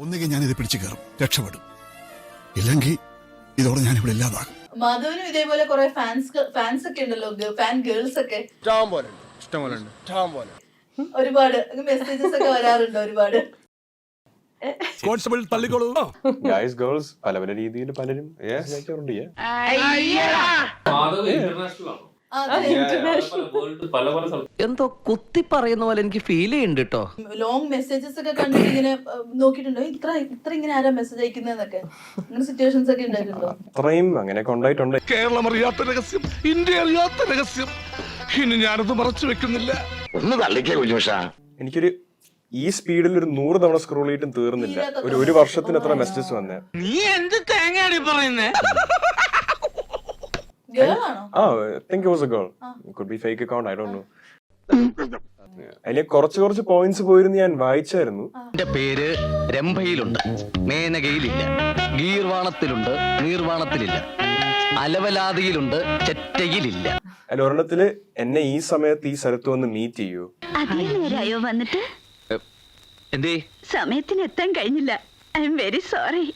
ഒന്നുകിൽ ഞാൻ ഇത് പിടിച്ചു കയറും, രക്ഷപ്പെടും. ഇല്ലെങ്കിൽ ഇതോടെ ഞാൻ ഇവിടെ ഇല്ലാതാകും. മാധവനും ഇതേപോലെ കുറെ ഫാൻസ് ഒക്കെ ഉണ്ടല്ലോ, ഫാൻ ഗേൾസ് ഒക്കെ ഒരുപാട് മെസ്സേജസ് ഒക്കെ വരാറുണ്ട് ഒരുപാട്. കോൺസ്റ്റബിൾ തള്ളിക്കോളൂ. ഗൈസ് ഗേൾസ് പല പല രീതിയിൽ പലരും എന്തോ കുത്തി പറയുന്ന പോലെ എനിക്ക് ഫീൽ ചെയ്യുന്നുണ്ട് കേട്ടോ. ലോങ് മെസ്സേജസ് ഒക്കെ കണ്ടിട്ട് ഇങ്ങനെ നോക്കിയിട്ടുണ്ടോ, ഇത്ര ഇങ്ങനെ ആരാ മെസ്സേജ് അയക്കുന്നതെന്നൊക്കെ, അങ്ങനെ സിറ്റുവേഷൻസ് ഒക്കെ ഉണ്ടായിട്ടുണ്ടോ? അത്രയും അങ്ങനെയൊക്കെ ഉണ്ടായിട്ടുണ്ട്. കേരളം അറിയാത്ത രഹസ്യം, ഇന്ത്യ അറിയാത്ത രഹസ്യം. ഇനി ഞാനത് മറച്ചു വെക്കുന്നില്ല. ഒന്ന് തള്ളിക്കേ കുഞ്ഞുഷ. എനിക്കൊരു ഈ സ്പീഡിൽ ഒരു 100 തവണ സ്ക്രോൾ ചെയ്തിട്ടും തീർന്നില്ല. ഒരു വർഷത്തിന് എത്ര മെസ്സേജസ് വന്നേ. നീ എന്ത് തേങ്ങയാണ് പറയുന്നേ? I think it was a girl. It could be fake account, I don't know. അതിലെ കുറച്ച് പോയിന്റ്സ് പോയിരുന്നു ഞാൻ വായിച്ചായിരുന്നു. എന്റെ പേര് രംഭയിലുണ്ട്, മേനകയിലില്ല, ഗീർവാണത്തിലുണ്ട്, നീർവാണത്തിലില്ല, അലവലാതിയിലുണ്ട്, ചെറ്റയിലില്ല. അതിൽ ഒരെണ്ണത്തില് എന്നെ ഈ സമയത്ത് ഈ സ്ഥലത്ത് വന്ന് മീറ്റ് ചെയ്യൂ. അതേ നേരായോ വന്നിട്ട്? എന്തേ സമയത്തിന് എത്താൻ കഴിഞ്ഞില്ല. I am very sorry.